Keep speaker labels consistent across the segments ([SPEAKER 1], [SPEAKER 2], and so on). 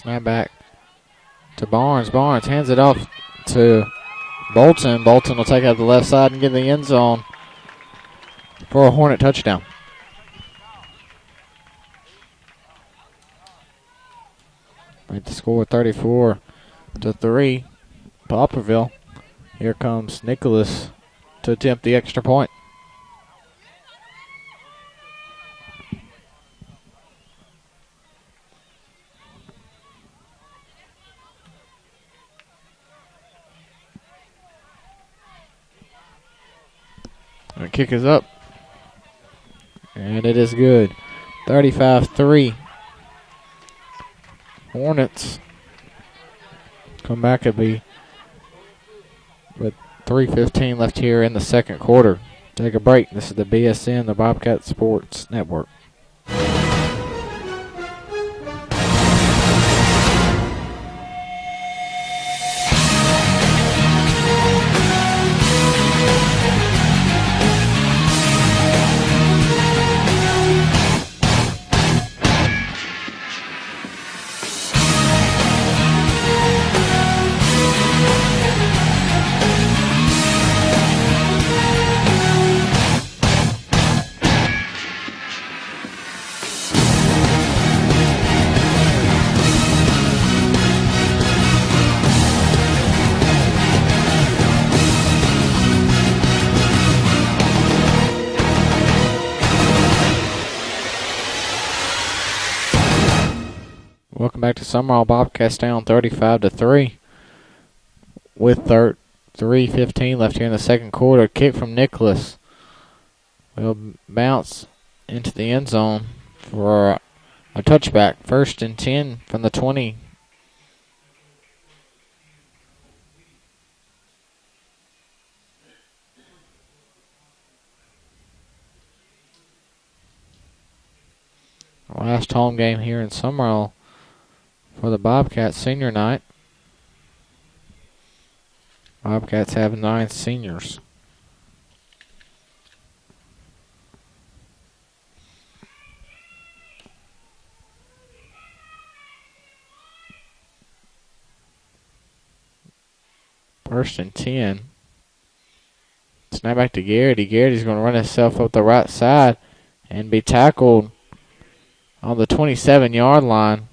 [SPEAKER 1] Snap back to Barnes. Barnes hands it off to Bolton. Bolton will take out the left side and get in the end zone for a Hornet touchdown. Right, the score 34-3. Poplarville. Here comes Nicholas to attempt the extra point. The kick is up. And it is good. 35-3. Hornets come back and be with 3:15 left here in the second quarter. Take a break. This is the BSN, the Bobcat Sports Network. Welcome back to Summerall. Bobcats down 35-3 with 3:15 left here in the second quarter. Kick from Nicholas will bounce into the end zone for a touchback. 1st and 10 from the 20. Last home game here in Summerall for the Bobcats senior night. Bobcats have 9 seniors. First and 10. Snap back to Garrity. Garrity's going to run himself up the right side and be tackled on the 27-yard line.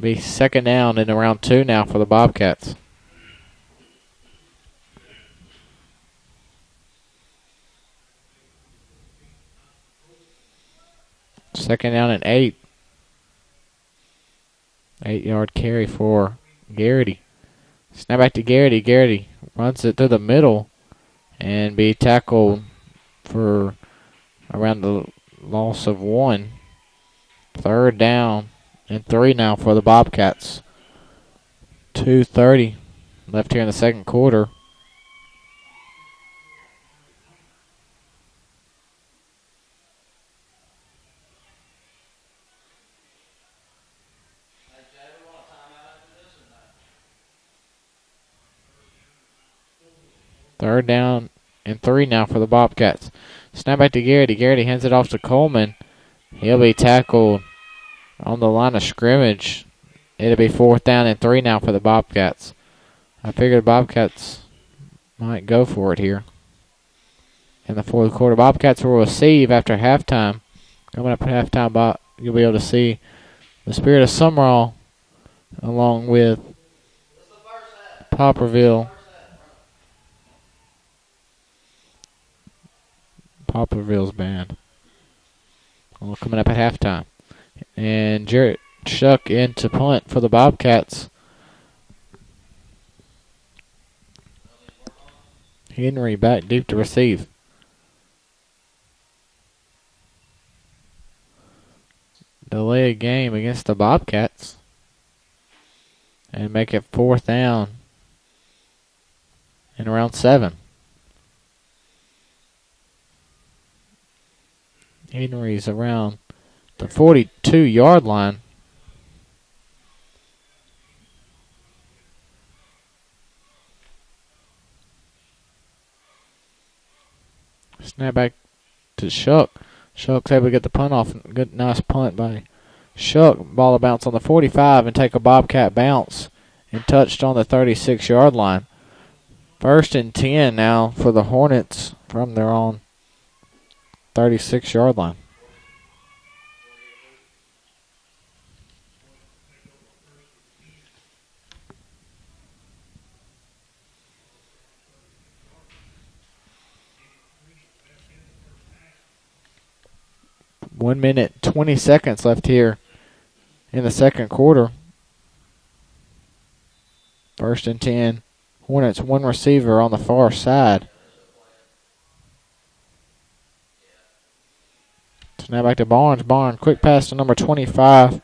[SPEAKER 1] Be second down and around 2 now for the Bobcats. Second down and 8. 8-yard carry for Garrity. Snap back to Garrity. Garrity runs it through the middle and be tackled for around the loss of 1. 3rd down and 3 now for the Bobcats. 2:30 left here in the second quarter. Third down and 3 now for the Bobcats. Snap back to Garrity. Garrity hands it off to Coleman. He'll be tackled on the line of scrimmage. It'll be 4th down and 3 now for the Bobcats. I figured the Bobcats might go for it here in the fourth quarter. Bobcats will receive after halftime. Coming up at halftime, you'll be able to see the Spirit of Summerall along with Poplarville's band. Coming up at halftime. And Jarrett Shuck in to punt for the Bobcats. Henry back deep to receive. Delay a game against the Bobcats. And make it 4th down and around 7. Henry's around the 42-yard line. Snap back to Shuck. Shuck's able to get the punt off. Good, nice punt by Shook, ball to bounce on the 45 and take a Bobcat bounce and touched on the 36-yard line. 1st and 10 now for the Hornets from their own 36-yard line. One minute, 20 seconds left here in the second quarter. 1st and 10. Hornets, one receiver on the far side. So now back to Barnes. Barnes, quick pass to number 25.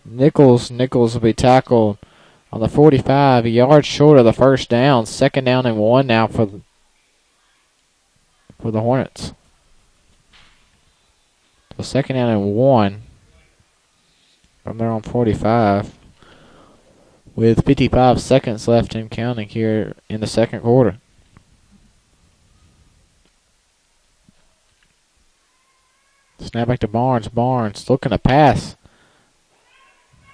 [SPEAKER 1] Nichols will be tackled on the 45, a yard short of the first down. 2nd down and 1 now for the Hornets. So 2nd down and 1 from their own 45 with 55 seconds left and counting here in the second quarter. Snap back to Barnes. Barnes looking to pass.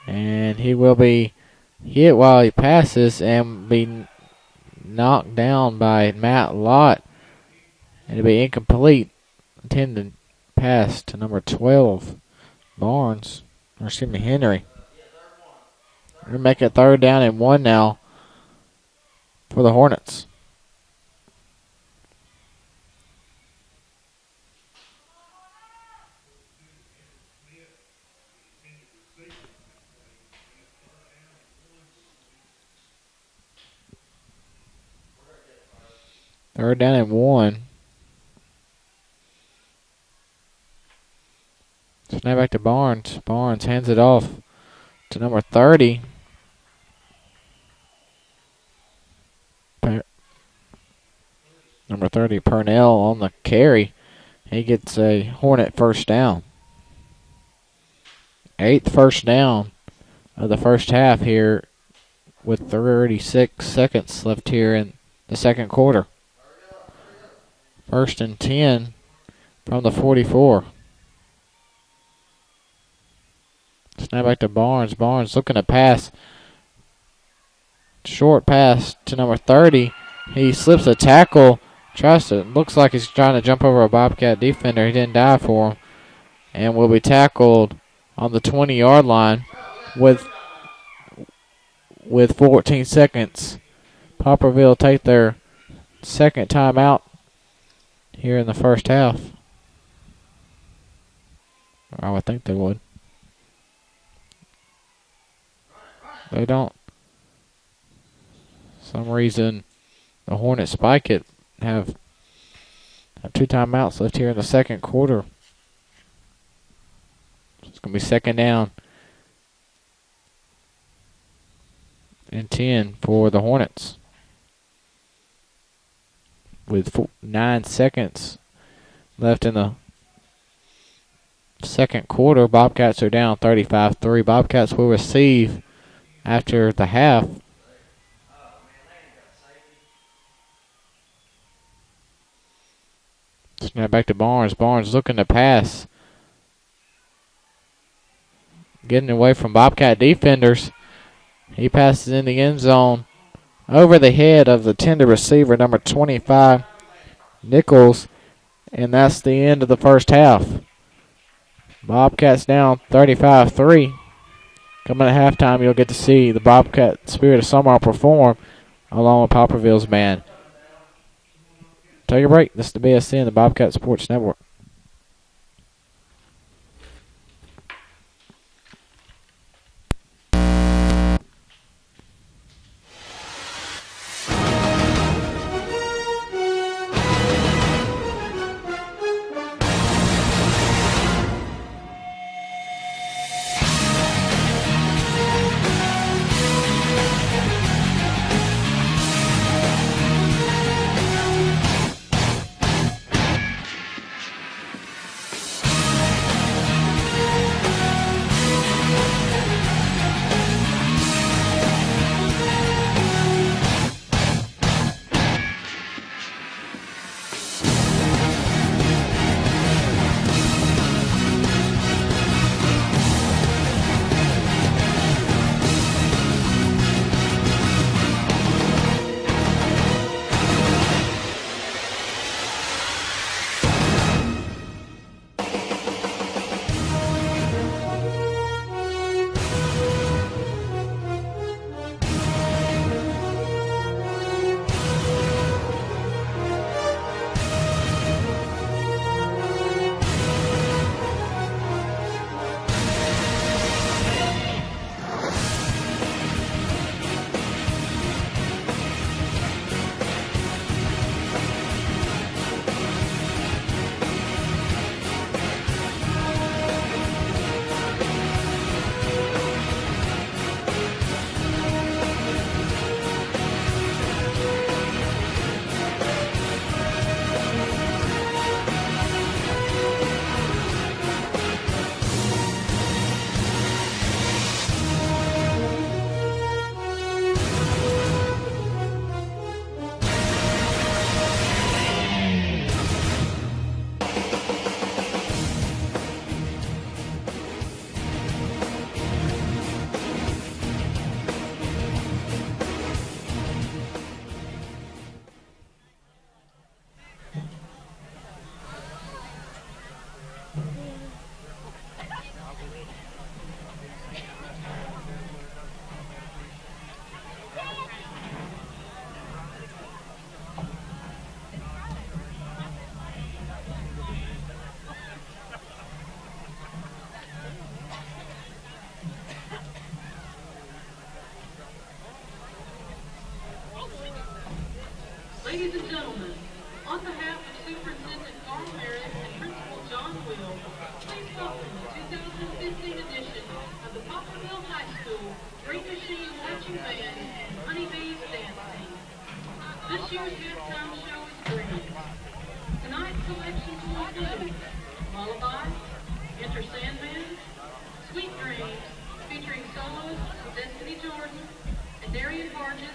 [SPEAKER 1] And he will be hit while he passes and be knocked down by Matt Lott. It'll be incomplete. Intended pass to number 12, Barnes. Or excuse me, Henry. We're going to make it 3rd down and 1 now for the Hornets. Third down and 1. Snap back to Barnes. Barnes hands it off to number 30. Number 30, Purnell on the carry. He gets a Hornet first down. 8th first down of the first half here with 36 seconds left here in the second quarter. 1st and 10 from the 44. Snap back to Barnes. Barnes looking to pass. Short pass to number 30. He slips a tackle. Looks like he's trying to jump over a Bobcat defender. He didn't dive for him. And will be tackled on the 20-yard line with 14 seconds. Poplarville take their second timeout here in the first half. I would think they would. They don't. For some reason, the Hornets spike it. Have 2 timeouts left here in the second quarter. It's going to be 2nd down and 10 for the Hornets. With 9 seconds left in the second quarter, Bobcats are down 35-3. Bobcats will receive after the half. Snap back to Barnes. Barnes looking to pass. Getting away from Bobcat defenders. He passes in the end zone over the head of the tender receiver, number 25, Nichols. And that's the end of the first half. Bobcats down 35-3. Coming at halftime, you'll get to see the Bobcat Spirit of Summer perform along with Poplarville's band. Take a break. This is the BSN, the Bobcat Sports Network.
[SPEAKER 2] Ladies and gentlemen, on behalf of Superintendent Carl Merritt and Principal John Will, please welcome the 2015 edition of the Poplarville High School Green Machine Marching Band and Honeybees Dance Team. This year's halftime show is green. Tonight's selections will include Lullaby, Enter Sandman, Sweet Dreams, featuring solos Destiny Jordan and Darian Barges,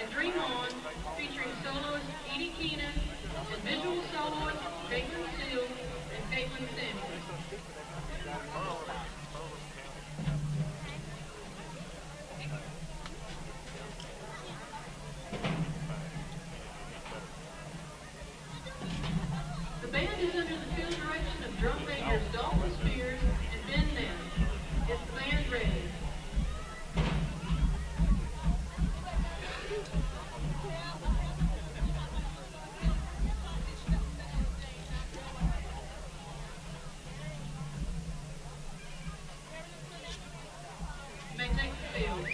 [SPEAKER 2] and Dream On, featuring soloist Edie Keenan and visual soloist Caitlin Steele and Caitlin Samuels. The band is under the field direction of drum majors Dalton Spears and Ben Ness. Is the band ready? You may take the field.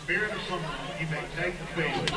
[SPEAKER 3] Spirit of summer, you may take the field.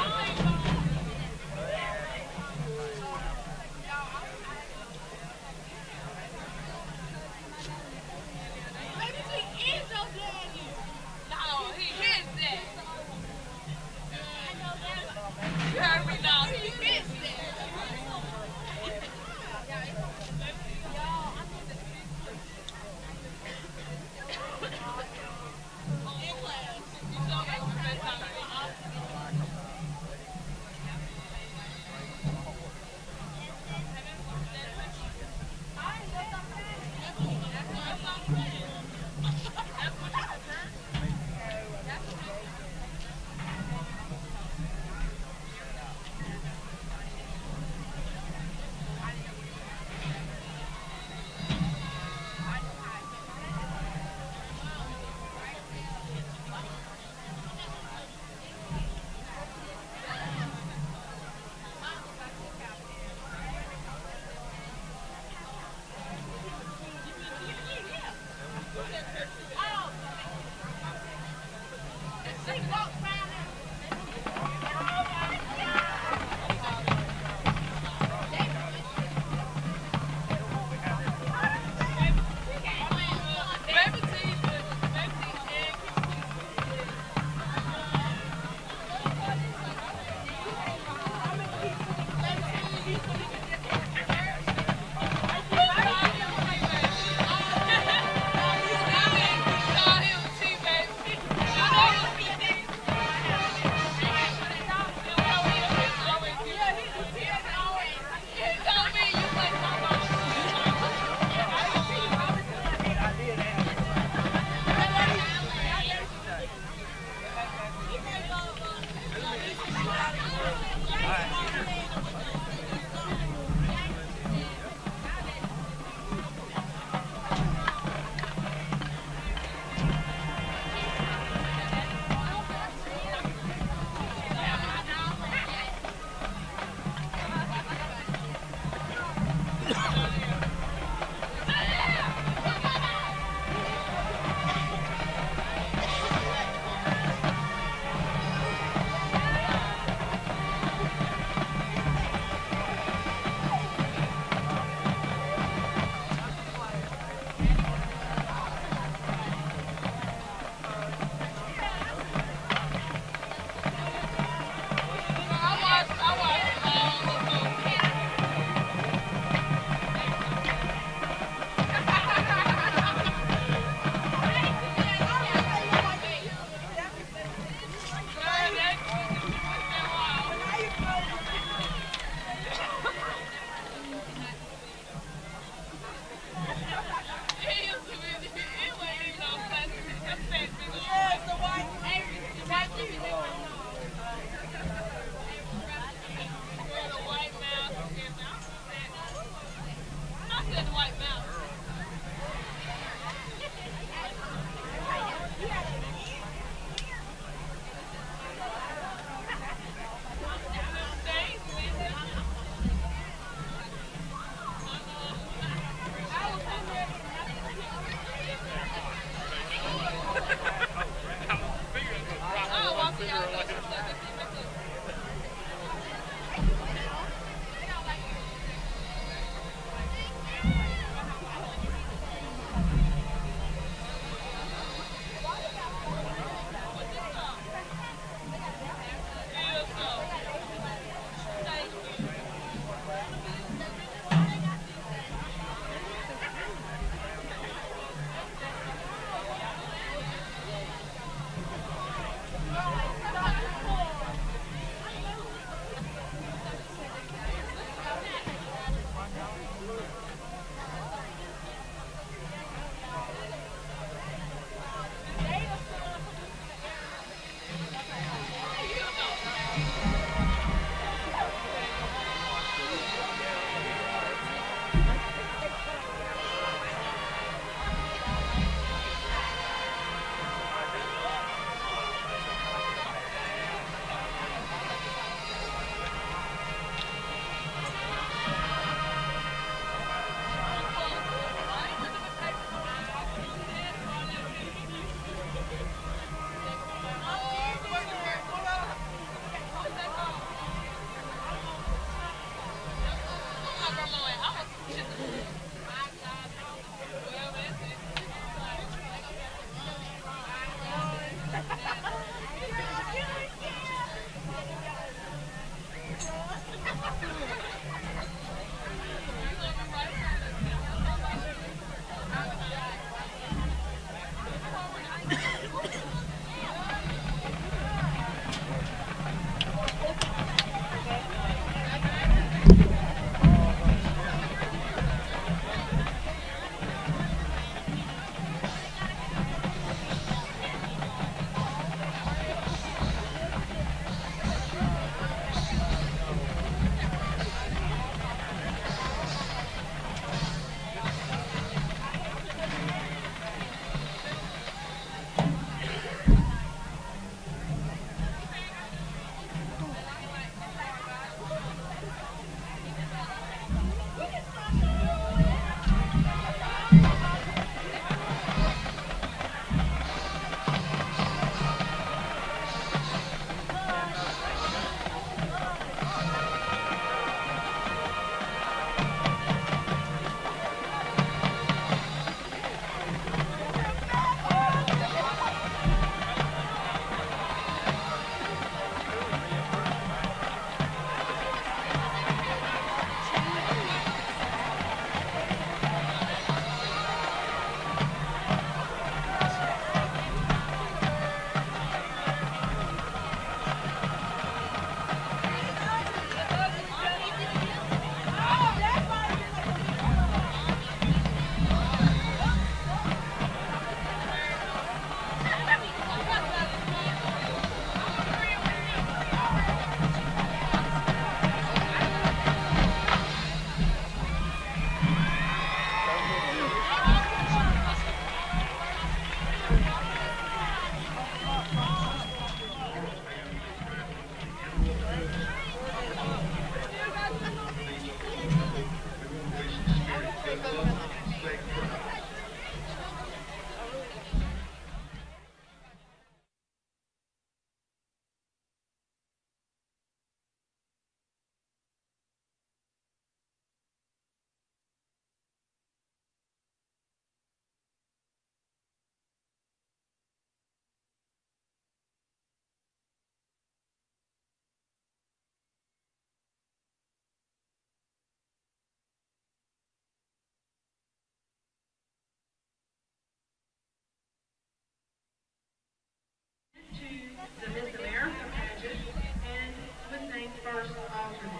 [SPEAKER 2] the Miss America pageant and was named first alternate.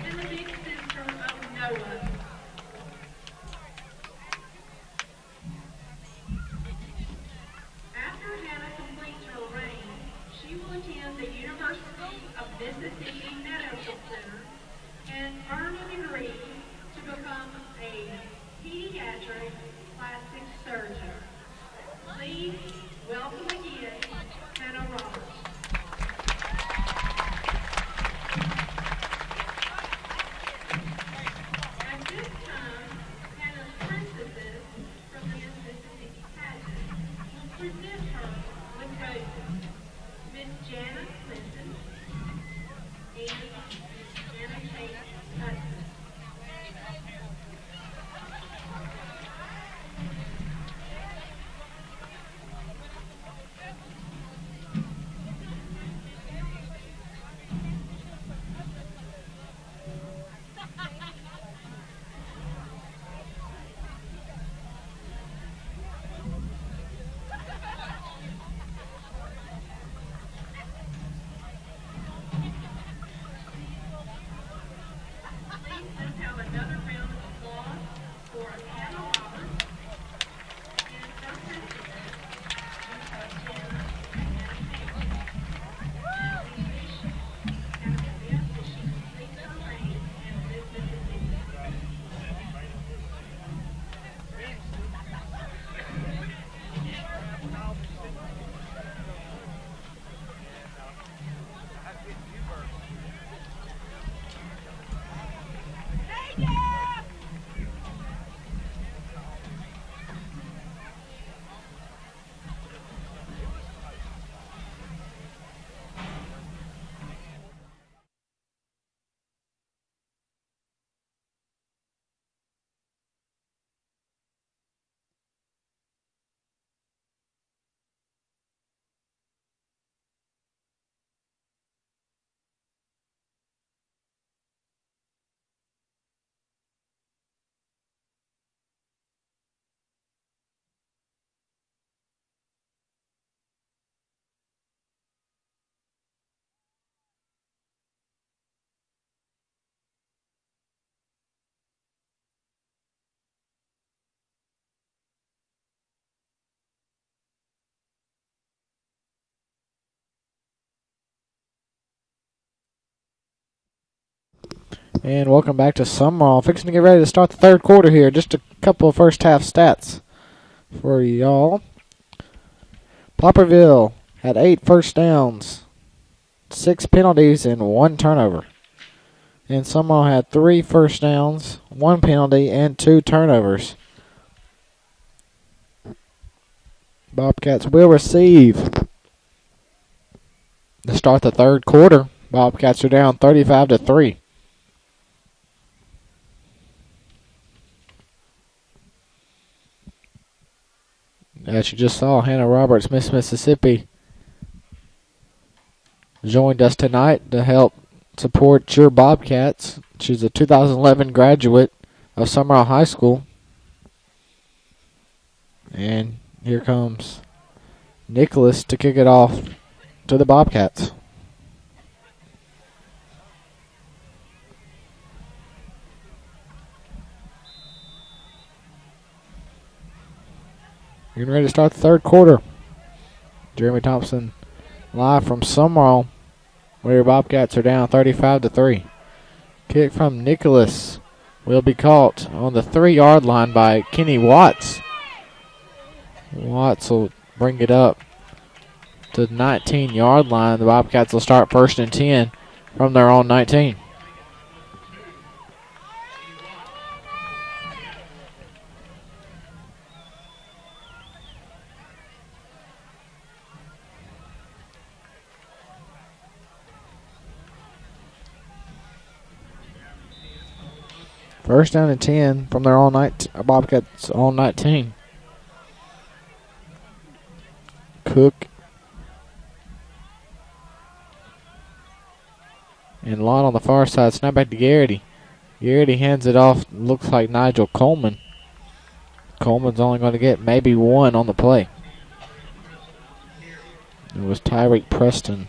[SPEAKER 2] And the big sister of Noah. After Hannah completes her reign, she will attend the University of Mississippi Medical Center and earn a degree to become a pediatric plastic surgeon. Please welcome again Hannah Roberts. At this time, Hannah's princesses from the Mississippi pageant will present her with roses. Miss Jana Clinton and Miss Jana Kate Hudson. Please let's have another round of applause for Hannah Roberts and her princesses, Miss Jana and Hannah Kate. We wish Hannah the best as she completes her reign in Miss Mississippi.
[SPEAKER 1] And welcome back to Summerall. Fixing to get ready to start the third quarter here. Just a couple of first half stats for y'all. Poplarville had 8 first downs, 6 penalties, and 1 turnover. And Summerall had 3 first downs, 1 penalty, and 2 turnovers. Bobcats will receive to start the third quarter. Bobcats are down 35-3. As you just saw, Hannah Roberts, Miss Mississippi, joined us tonight to help support your Bobcats. She's a 2011 graduate of Summerall High School. And here comes Nicholas to kick it off to the Bobcats. Getting ready to start the third quarter. Jeremy Thompson live from Summerall, where your Bobcats are down 35-3. Kick from Nicholas will be caught on the 3-yard line by Kenny Watts. Watts will bring it up to the 19-yard line. The Bobcats will start 1st and 10 from their own 19. First down and 10 from their own Bobcats' own 19. Cook and Lott on the far side. Snap back to Garrity. Garrity hands it off. Looks like Nigel Coleman. Coleman's only going to get maybe one on the play. It was Tyreek Preston.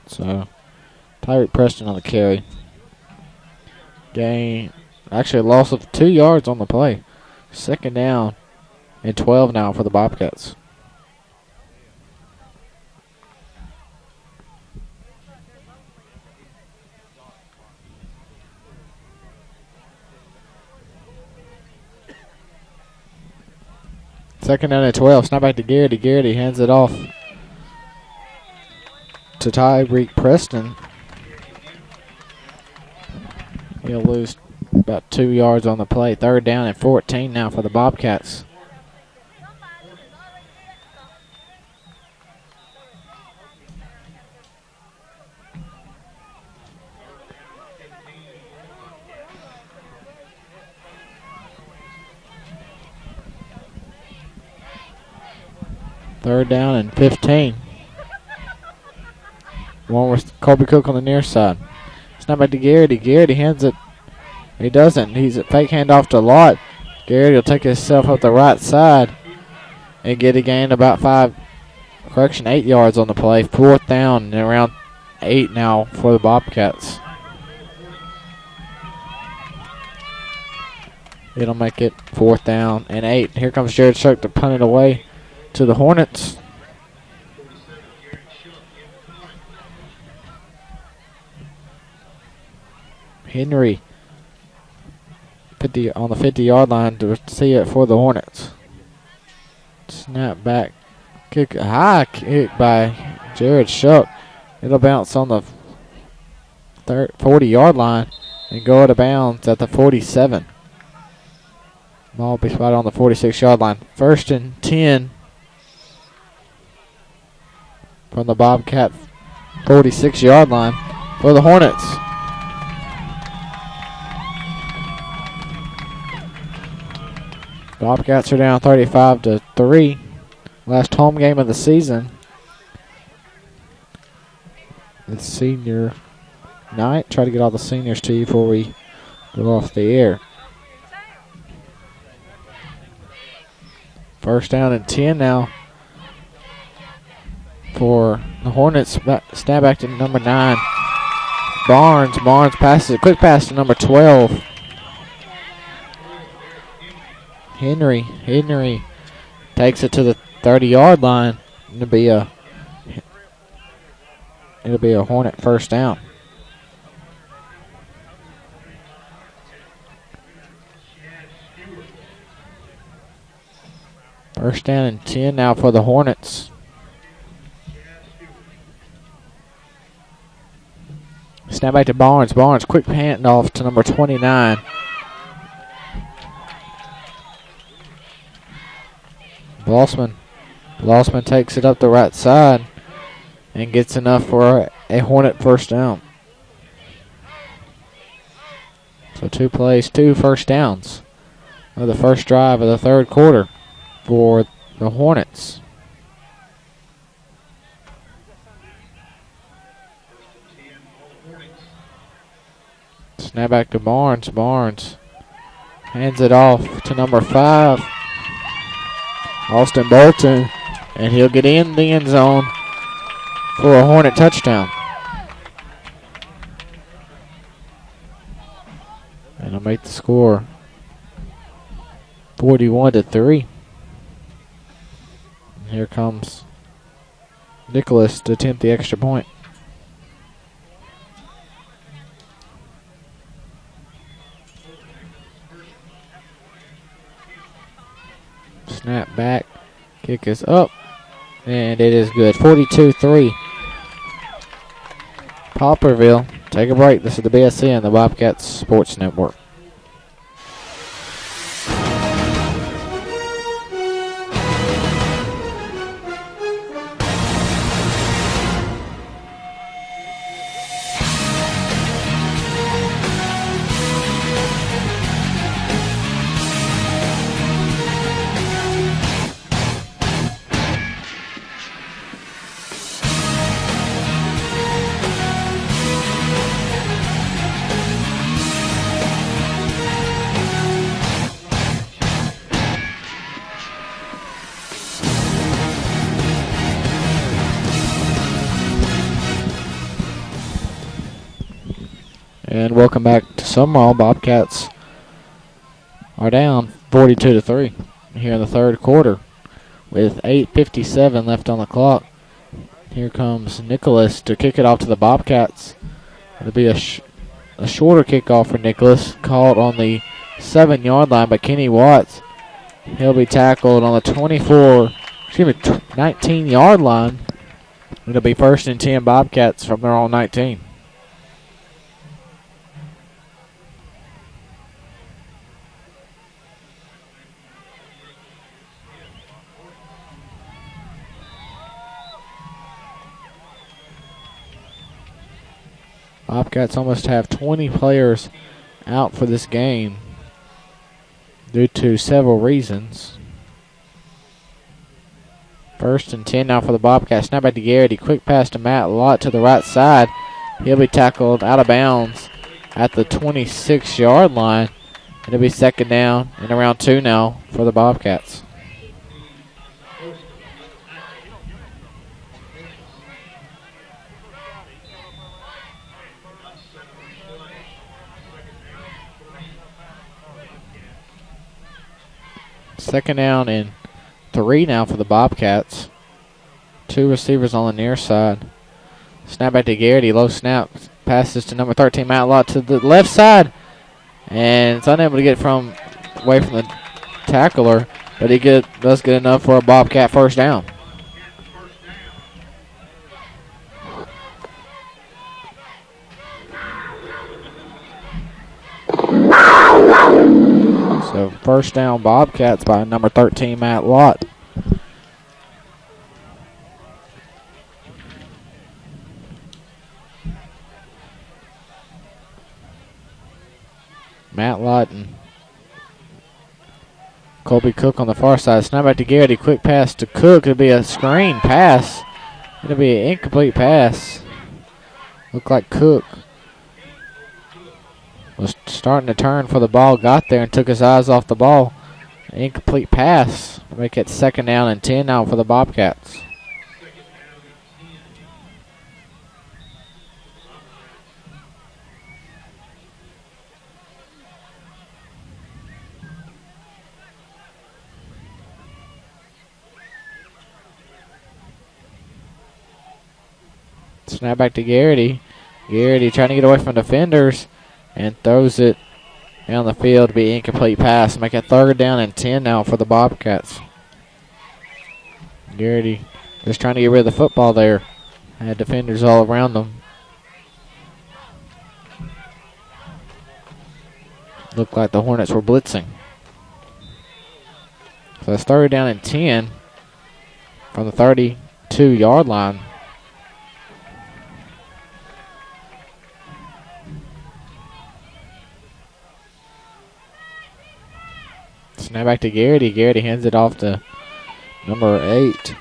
[SPEAKER 1] So, Tyreek Preston on the carry. Gain, actually a loss of 2 yards on the play. Second down and 12 now for the Bobcats. Second down and 12. Snap back to Garrity. Garrity hands it off to Tyreek Preston. He'll lose about 2 yards on the play. Third down and 14 now for the Bobcats. Third down and 15. One with Colby Cook on the near side. Snap back to Garrity. Garrity hands it. He doesn't. He's a fake handoff to Lott. Garrity will take himself up the right side and get a gain about 8 yards on the play. Fourth down and around 8 now for the Bobcats. It'll make it fourth down and 8. Here comes Jared Shook to punt it away to the Hornets. Henry on the 50-yard line to see it for the Hornets. Snap back. Kick, a high kick by Jared Shook. It'll bounce on the 40-yard line and go out of bounds at the 47. Ball will be spotted on the 46-yard line. First and 10 from the Bobcat 46-yard line for the Hornets. Bobcats are down 35-3. Last home game of the season. It's senior night. Try to get all the seniors to you before we go off the air. First down and 10 now for the Hornets. Snap back to number 9. Barnes passes a quick pass to number 12. Henry takes it to the 30-yard line. It'll be a Hornet first down. First down and 10 now for the Hornets. Snap back to Barnes. Barnes, quick handoff to number 29. Blossman takes it up the right side and gets enough for a Hornet first down. So 2 plays, 2 first downs of the first drive of the third quarter for the Hornets. Snap back to Barnes. Barnes hands it off to number 5. Austin Bolton, and he'll get in the end zone for a Hornet touchdown. And he'll make the score 41-3. Here comes Nicholas to attempt the extra point. Snap back. Kick is up. And it is good. 42-3. Poplarville. Take a break. This is the BSC and the Bobcats Sports Network. And welcome back to Summerall. Bobcats are down 42-3 here in the third quarter with 8:57 left on the clock. Here comes Nicholas to kick it off to the Bobcats. It'll be a shorter kickoff for Nicholas, called on the 7-yard line by Kenny Watts. He'll be tackled on the 19-yard line. It'll be 1st and 10 Bobcats from their own 19. Bobcats almost have 20 players out for this game due to several reasons. 1st and 10 now for the Bobcats. Snap back to Garrity. Quick pass to Matt Lott to the right side. He'll be tackled out of bounds at the 26-yard line. It'll be 2nd down and around 2 now for the Bobcats. Second down and 3 now for the Bobcats. 2 receivers on the near side. Snap back to Garrity. Low snap. Passes to number 13, Matt Lott, to the left side. And it's unable to get away from the tackler, but he does get enough for a Bobcat first down. So first down Bobcats by number 13, Matt Lott. Matt Lott and Colby Cook on the far side. Snap back to Garrity. Quick pass to Cook. It'll be a screen pass. It'll be an incomplete pass. Looked like Cook was starting to turn for the ball, got there and took his eyes off the ball. An incomplete pass. Make it 2nd down and 10 now for the Bobcats. Snap back to Garrity. Garrity trying to get away from defenders and throws it down the field to be an incomplete pass. Make it 3rd down and 10 now for the Bobcats. Garrity just trying to get rid of the football there. Had defenders all around them. Looked like the Hornets were blitzing. So it's 3rd down and 10 from the 32-yard line. Snap back to Garrity. Garrity hands it off to number 8,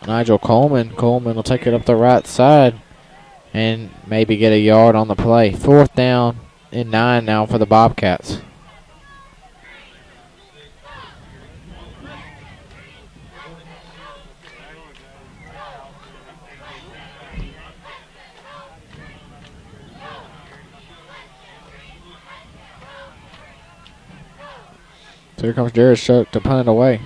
[SPEAKER 1] Nigel Coleman. Coleman will take it up the right side and maybe get a yard on the play. 4th down and 9 now for the Bobcats. So here comes Jared Shook to punt it away.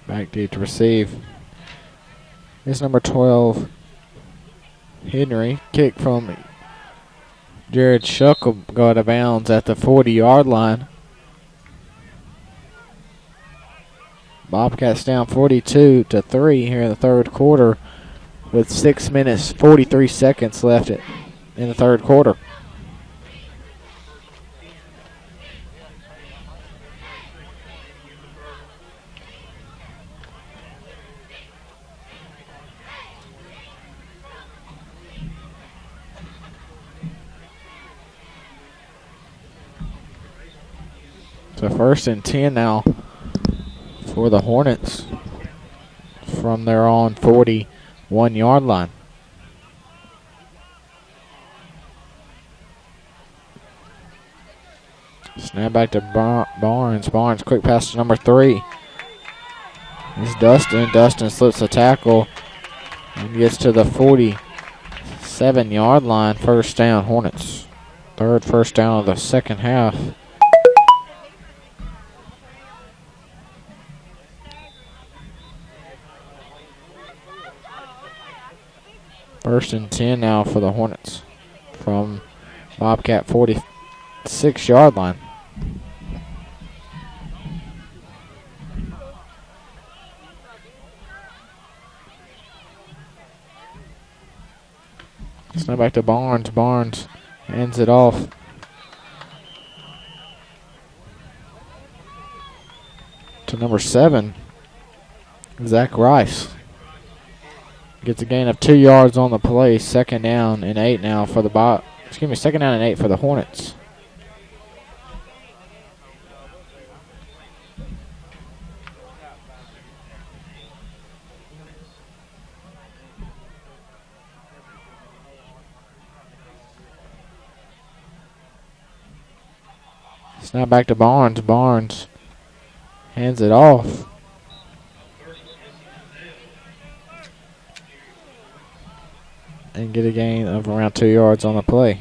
[SPEAKER 1] Back deep to receive. It's number 12, Henry. Kick from Jared Shook will go out of bounds at the 40-yard line. Bobcats down 42-3 here in the third quarter, with 6 minutes, 43 seconds left in the third quarter. So 1st and 10 now for the Hornets from their own 41-yard line. Snap back to Barnes. Barnes, quick pass to number 3. It's Dustin. Dustin slips a tackle and gets to the 47-yard line. First down, Hornets. Third first down of the second half. First and 10 now for the Hornets from Bobcat 46-yard line. Snap back to Barnes. Barnes hands it off. To number 7, Zach Rice. Gets a gain of 2 yards on the play. Second down and 8 now for the second down and 8 for the Hornets. Snap back to Barnes. Barnes hands it off. And get a gain of around 2 yards on the play.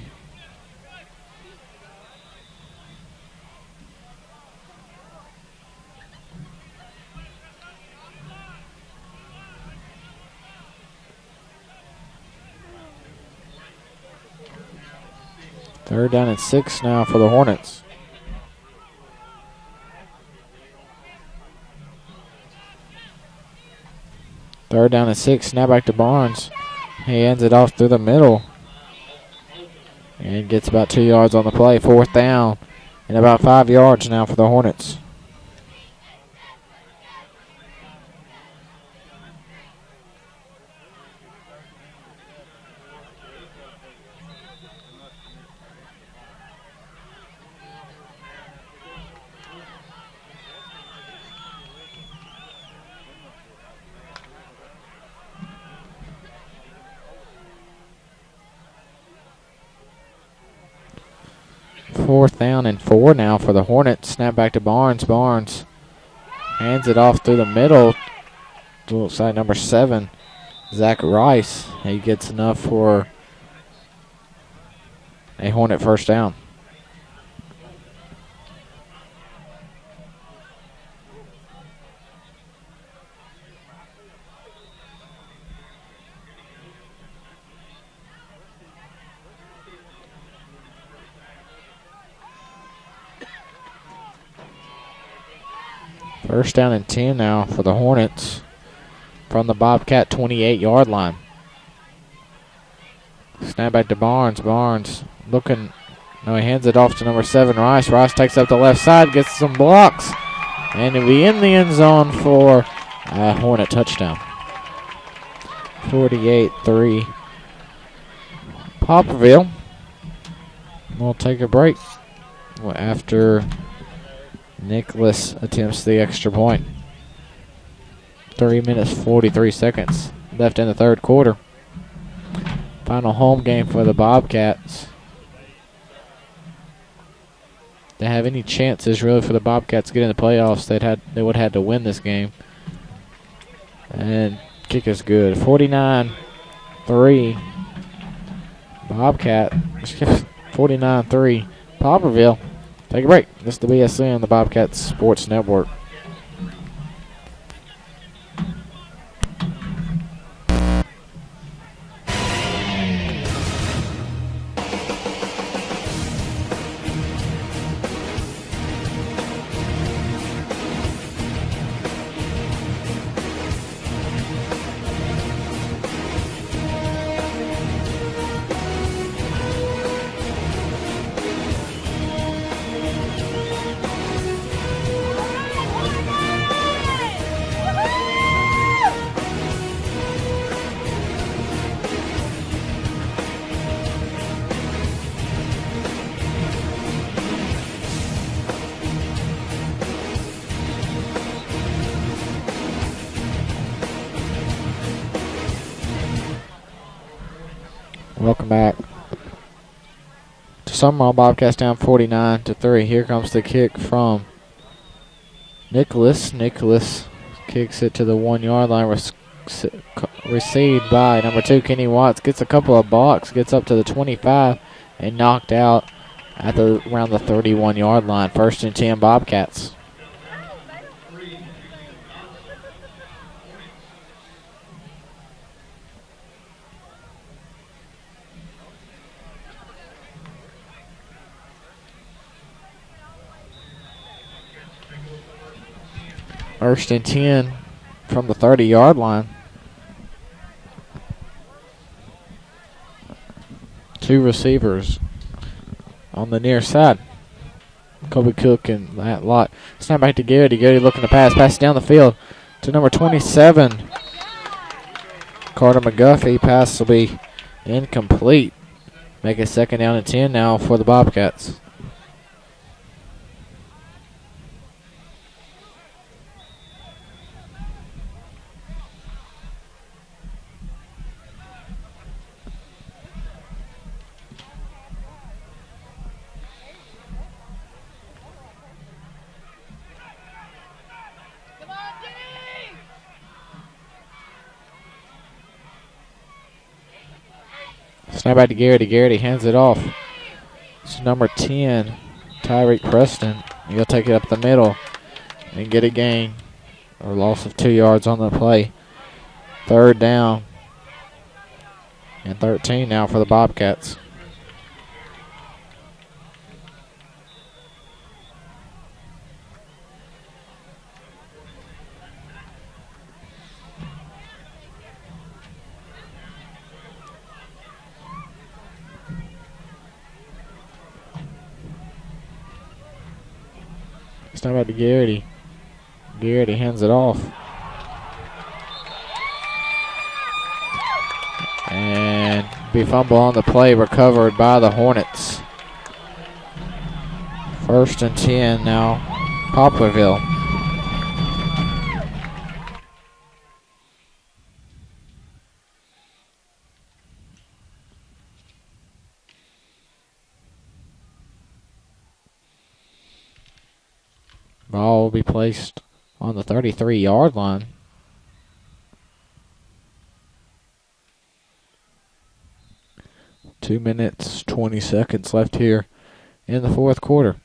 [SPEAKER 1] Third down and 6 now for the Hornets. Third down and 6. Snap back to Barnes. He hands it off through the middle. And gets about 2 yards on the play. Fourth down and about 5 yards now for the Hornets. Fourth down and 4 now for the Hornets. Snap back to Barnes. Barnes hands it off through the middle. Looks like number 7, Zach Rice. He gets enough for a Hornet first down. First down and 10 now for the Hornets from the Bobcat 28-yard line. Snap back to Barnes. Barnes looking. No, he hands it off to number 7, Rice. Rice takes up the left side, gets some blocks, and he'll be in the end zone for a Hornet touchdown. 48-3. Poplarville. We'll take a break after Nicholas attempts the extra point. 3 minutes, 43 seconds left in the third quarter. Final home game for the Bobcats. To have any chances really for the Bobcats to get in the playoffs, they would have had to win this game. And kick is good. 49-3. Bobcat. 49-3. Poplarville. Take a break. This is the BSC on the Bobcats Sports Network. Welcome back to Summerall. Bobcats down 49-3. Here comes the kick from Nicholas. Nicholas Kicks it to the 1 yard line. Received by number 2, Kenny Watts. Gets a couple of blocks. Gets up to the 25 and knocked out at around the 31 yard line. 1st and 10 Bobcats. First and 10 from the 30-yard line. 2 receivers on the near side. Kobe Cook and that lot. Snap back to Garrity. Garrity looking to pass. Pass down the field to number 27, Carter McGuffey. Pass will be incomplete. Make it 2nd down and 10 now for the Bobcats. Snap back to Garrity. Garrity hands it off. It's number 10, Tyreek Preston. He'll take it up the middle and get a gain or loss of 2 yards on the play. 3rd down and 13 now for the Bobcats. Snap back to Garrity. Garrity hands it off. And be fumble on the play, recovered by the Hornets. 1st and 10 now, Poplarville. Ball will be placed on the 33-yard line. Two minutes, 20 seconds left here in the 4th quarter.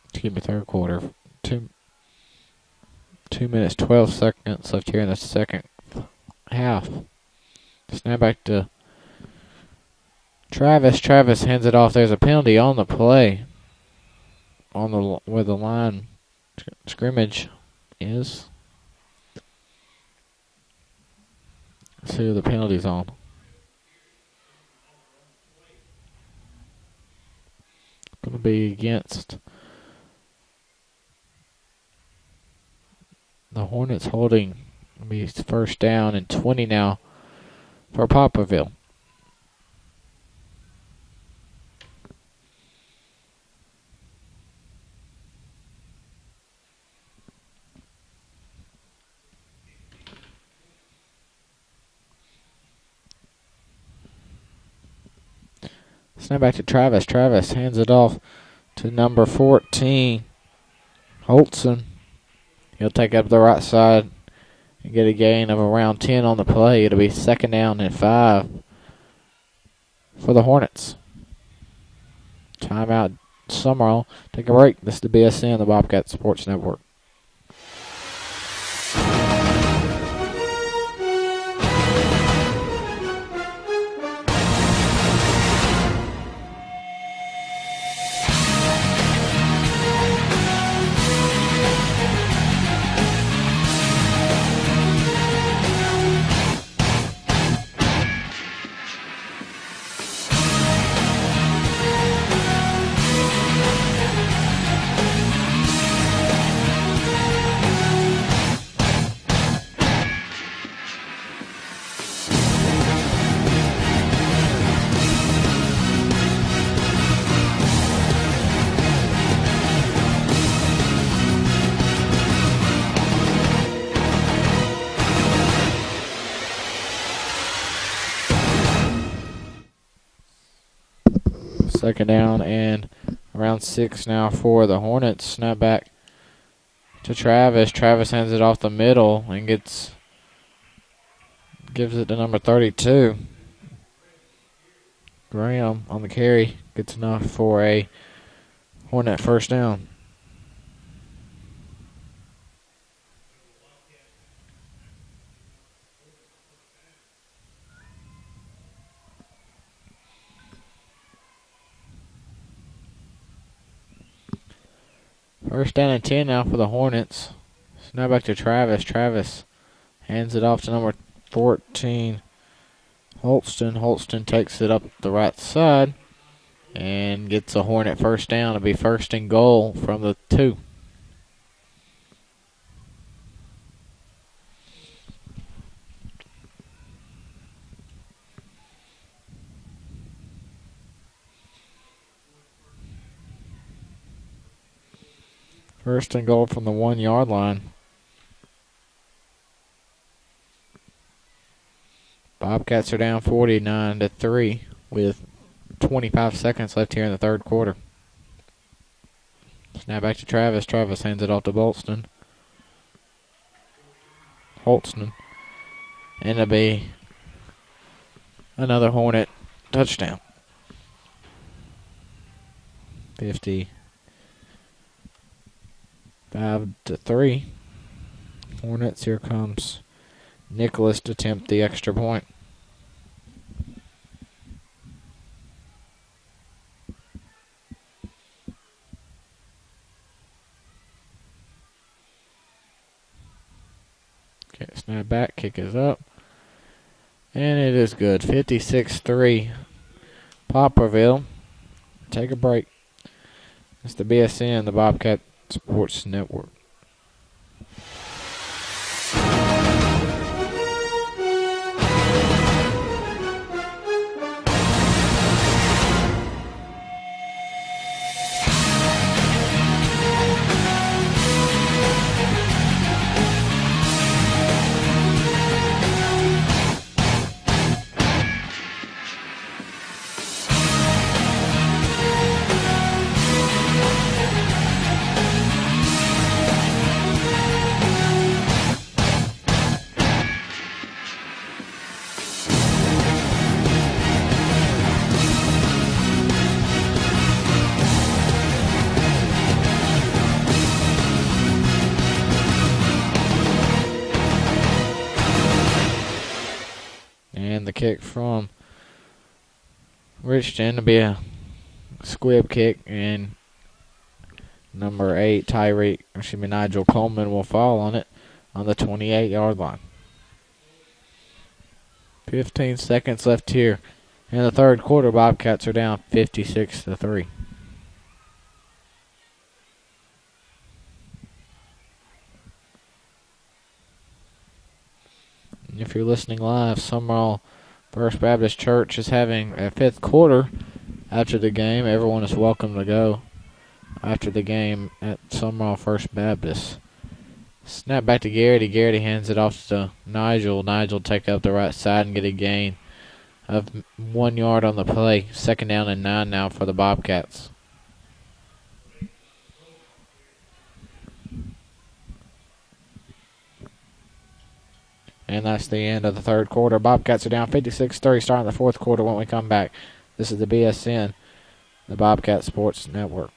[SPEAKER 1] Excuse me, 3rd quarter. 2 minutes, 12 seconds left here in the 2nd half. Snap back to Travis. Travis hands it off. There's a penalty on the play on the where the line scrimmage is. Let's see who the penalty's on. Going to be against the Hornets, holding. It'll be 1st down and 20 now for Poplarville. Snap back to Travis. Travis hands it off to number 14, Holtzen. He'll take it up the right side and get a gain of around 10 on the play. It'll be 2nd down and 5 for the Hornets. Timeout, Summerall. Take a break. This is the BSN, the Bobcat Sports Network. Second down and around 6 now for the Hornets. Snap back to Travis. Travis hands it off the middle and gives it to number 32. Graham on the carry gets enough for a Hornet first down. First down and 10 now for the Hornets. Snap back to Travis. Travis hands it off to number 14, Holston. Holston takes it up the right side and gets a Hornet first down. It'll be first and goal from the 2. First and goal from the 1-yard line. Bobcats are down 49-3 with 25 seconds left here in the third quarter. Snap back to Travis. Travis hands it off to Bolton. Holston. And it'll be another Hornet touchdown. 55-3. Hornets, here comes Nicholas to attempt the extra point. Okay, snap back, kick is up. And it is good. 56-3. Poplarville. Take a break. It's the BSN, the Bobcat Sports Network. And the kick from Richton to be a squib kick, and number 8, Nigel Coleman will fall on it on the 28-yard line. 15 seconds left here in the third quarter. Bobcats are down 56-3. If you're listening live, Summerall First Baptist Church is having a fifth quarter after the game. Everyone is welcome to go after the game at Summerall First Baptist. Snap back to Garrity. Garrity hands it off to Nigel. Nigel take up the right side and get a gain of 1 yard on the play. Second down and 9 now for the Bobcats. And that's the end of the third quarter. Bobcats are down 56-30 starting the fourth quarter when we come back. This is the BSN, the Bobcat Sports Network.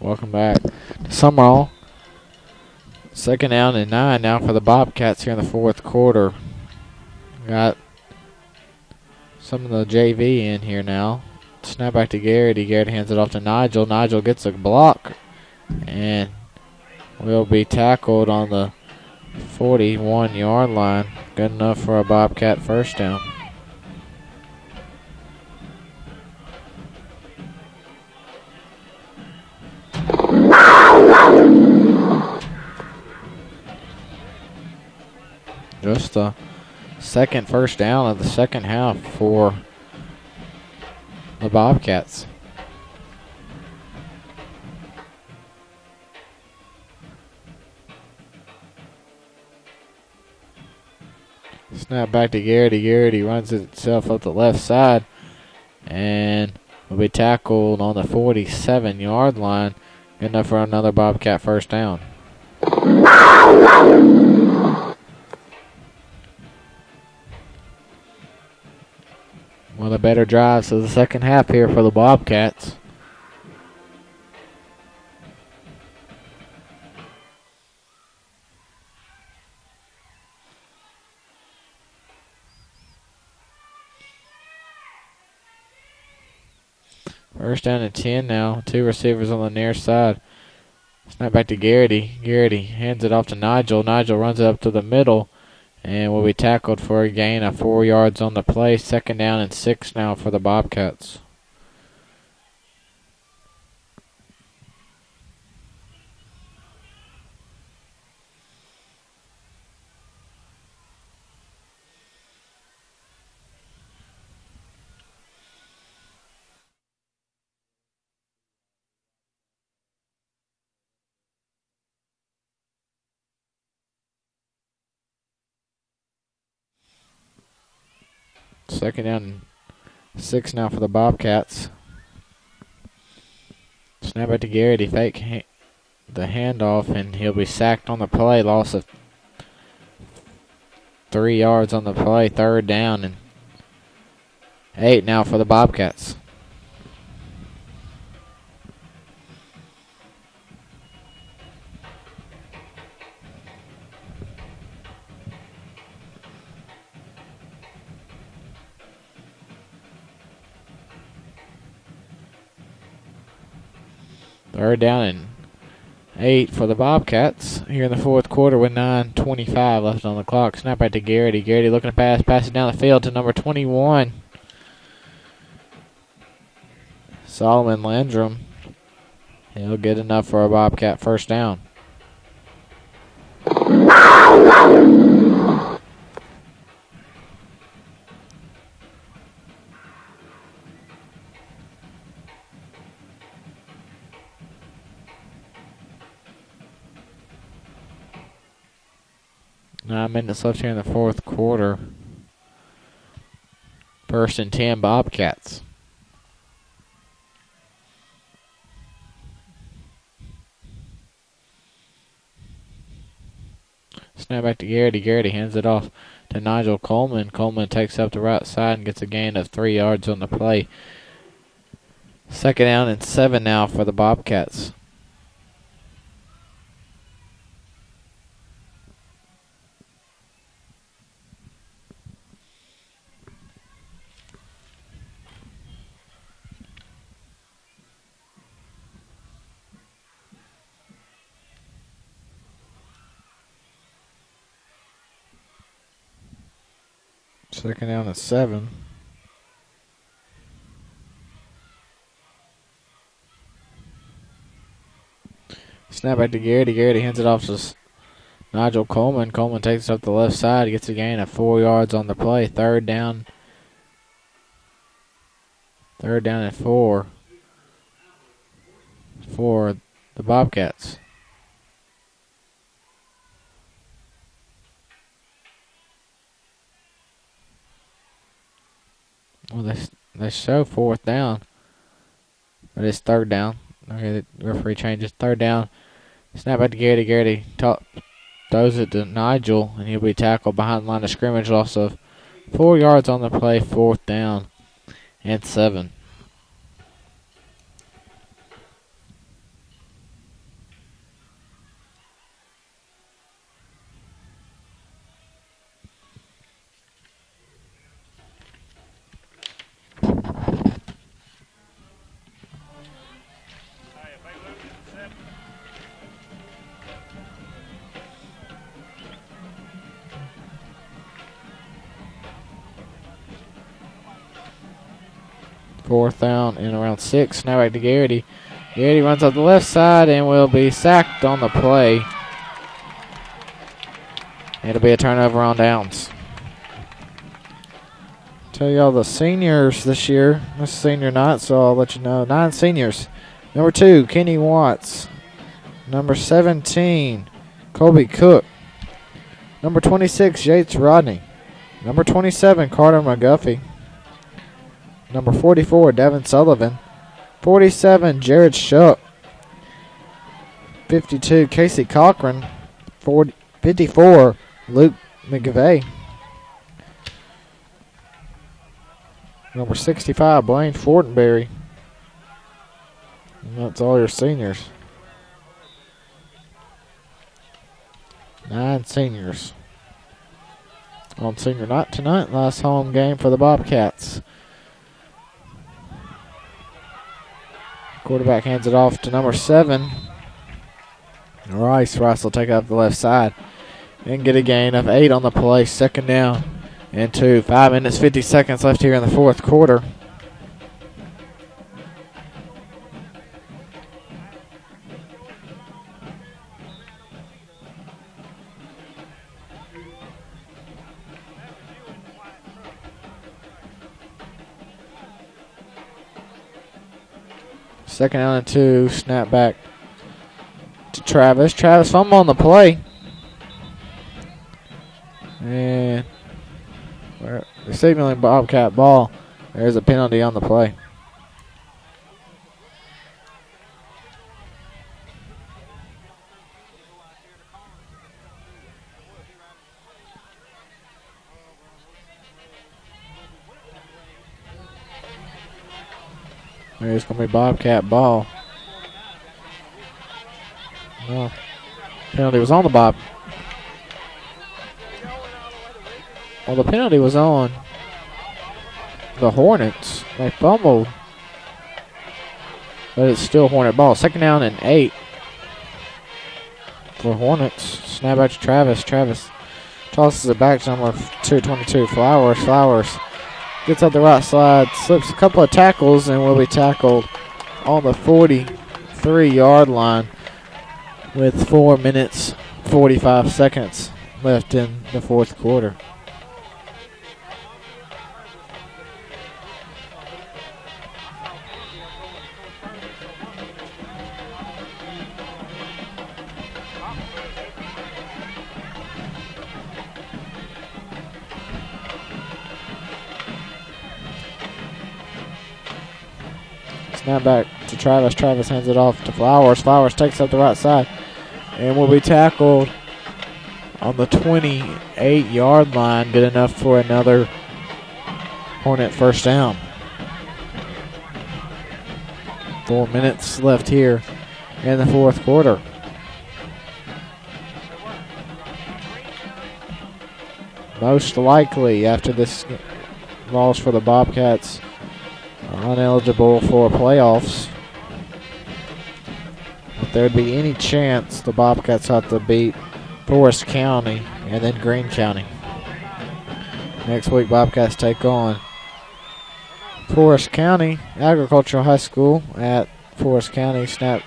[SPEAKER 1] Welcome back to Summerall. Second down and 9 now for the Bobcats here in the fourth quarter. Got some of the JV in here now. Snap back to Garrity. Garrity hands it off to Nigel. Nigel gets a block and will be tackled on the 41-yard line. Good enough for a Bobcat first down. Just the second first down of the second half for the Bobcats. Snap back to Garrity. Garrity runs itself up the left side and will be tackled on the 47-yard line. Good enough for another Bobcat first down. One of the better drives of the second half here for the Bobcats. First down and 10 now. Two receivers on the near side. Snap back to Garrity. Garrity hands it off to Nigel. Nigel runs it up to the middle and will be tackled for a gain of 4 yards on the play. Second down and 6 now for the Bobcats. Second down and 6 now for the Bobcats. Snap it to Garrity. Fake the handoff, and he'll be sacked on the play. Loss of 3 yards on the play. Third down and 8 now for the Bobcats. Third down and 8 for the Bobcats here in the fourth quarter with 9:25 left on the clock. Snap back to Garrity. Garrity looking to pass it down the field to number 21. Solomon Landrum. He'll get enough for a Bobcat first down. Nine minutes left here in the fourth quarter. First and 10 Bobcats. Snap back to Garrity. Garrity hands it off to Nigel Coleman. Coleman takes up the right side and gets a gain of 3 yards on the play. Second down and 7 now for the Bobcats. Second down and 7. Snap back to Garrity. Garrity hands it off to Nigel Coleman. Coleman takes it up the left side. Gets a gain of 4 yards on the play. Third down. Third down and 4 for the Bobcats. Well, they show fourth down, but it's third down. Okay, the referee changes. Third down. Snap back to Garrity. Garrity throws it to Nigel, and he'll be tackled behind the line of scrimmage. Loss of 4 yards on the play. Fourth down and 7. 4th down and around 6. Now back to Garrity. Garrity runs up the left side and will be sacked on the play. It'll be a turnover on downs. Tell y'all the seniors this year. This is senior night, so I'll let you know. 9 seniors. Number 2, Kenny Watts. Number 17, Colby Cook. Number 26, Yates Rodney. Number 27, Carter McGuffey. Number 44, Devin Sullivan. 47, Jared Shuck. 52, Casey Cochran. 54, Luke McVeigh. Number 65, Blaine Fortenberry. And that's all your seniors. 9 seniors. On senior night tonight, last home game for the Bobcats. Quarterback hands it off to number 7, Rice. Rice will take it up the left side and get a gain of 8 on the play. 2nd down and 2. 5 minutes, 50 seconds left here in the 4th quarter. Second down and 2. Snap back to Travis. Travis fumble on the play. And receiving Bobcat ball. There's a penalty on the play. There's going to be Bobcat ball. No. Penalty was on the Bob. Well, the penalty was on the Hornets. They fumbled. But it's still Hornet ball. 2nd down and 8 for Hornets. Snap back to Travis. Travis tosses it back to number 222, Flowers. Flowers gets up the right side, slips a couple of tackles, and will be tackled on the 43-yard line with 4 minutes, 45 seconds left in the 4th quarter. Now back to Travis. Travis hands it off to Flowers. Flowers takes up the right side and will be tackled on the 28-yard line. Good enough for another Hornet 1st down. 4 minutes left here in the 4th quarter. Most likely after this loss for the Bobcats, ineligible for playoffs. If there'd be any chance, the Bobcats have to beat Forest County and then Greene County. Next week, Bobcats take on Forest County Agricultural High School at Forest County. Snap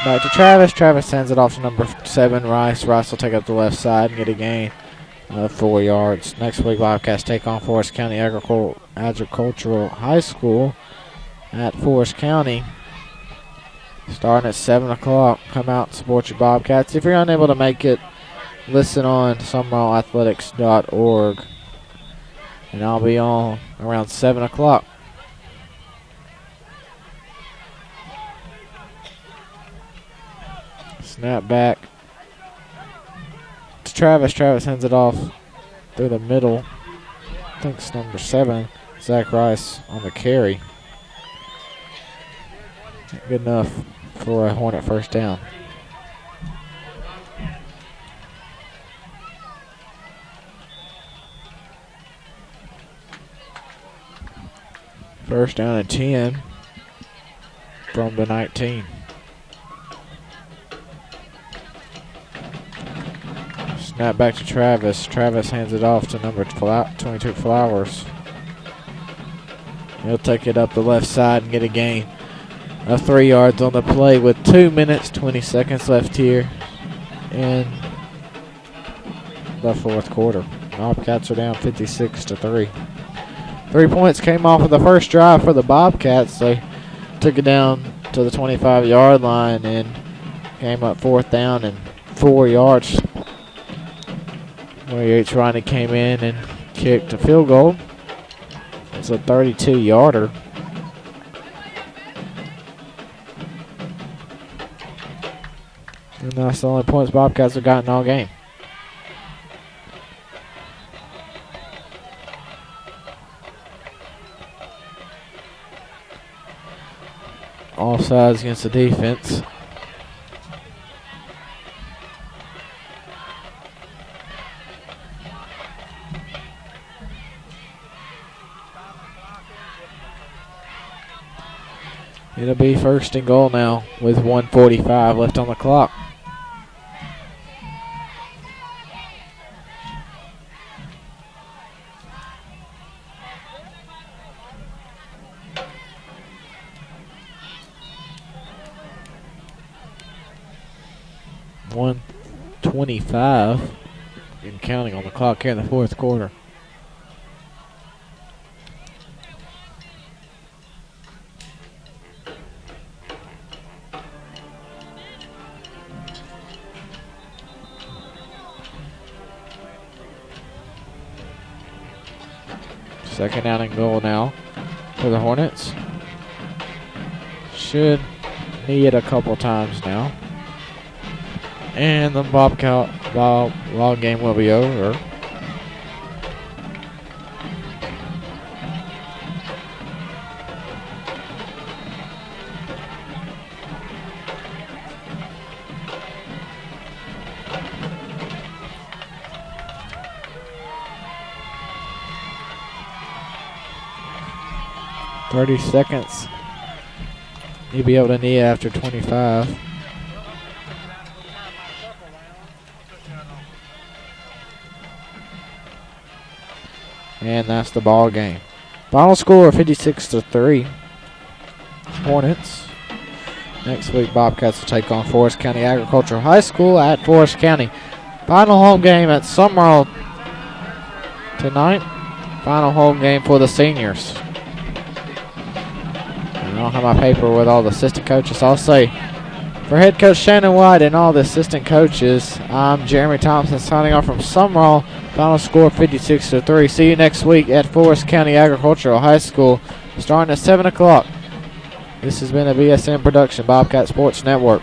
[SPEAKER 1] back to Travis. Travis hands it off to number 7, Rice. Rice will take up the left side and get a gain of 4 yards. Next week, Bobcats take on Forest County Agricultural High School at Forest County. Starting at 7 o'clock. Come out and support your Bobcats. If you're unable to make it, listen on summerallathletics.org. And I'll be on around 7 o'clock. Snap back to Travis. Travis hands it off through the middle. I think it's number 7, Zach Rice, on the carry. Good enough for a Hornet 1st down. First down and 10 from the 19. Snap back to Travis. Travis hands it off to number 22, Flowers. He'll take it up the left side and get a gain of 3 yards on the play with 2 minutes, 20 seconds left here in the fourth quarter. Bobcats are down 56-3. 3 points came off of the first drive for the Bobcats. They took it down to the 25-yard line and came up 4th down and 4 yards. Where H. Ronnie came in and kicked a field goal. It's a 32-yarder. And that's the only points Bobcats have gotten all game. Offsides against the defense. It'll be 1st and goal now with 1:45 left on the clock. .125 and counting on the clock here in the fourth quarter. Second down and goal now for the Hornets. Should need it a couple times now. And the Bobcat ball game will be over. .30 seconds. You'll be able to knee after 25. And that's the ball game. Final score 56-3. Hornets. Next week, Bobcats will take on Forest County Agricultural High School at Forest County. Final home game at Summerall tonight. Final home game for the seniors. I don't have my paper with all the assistant coaches. I'll say for head coach Shannon White and all the assistant coaches, I'm Jeremy Thompson signing off from Summerall. Final score 56-3. See you next week at Forest County Agricultural High School starting at 7 o'clock. This has been a BSN production, Bobcat Sports Network.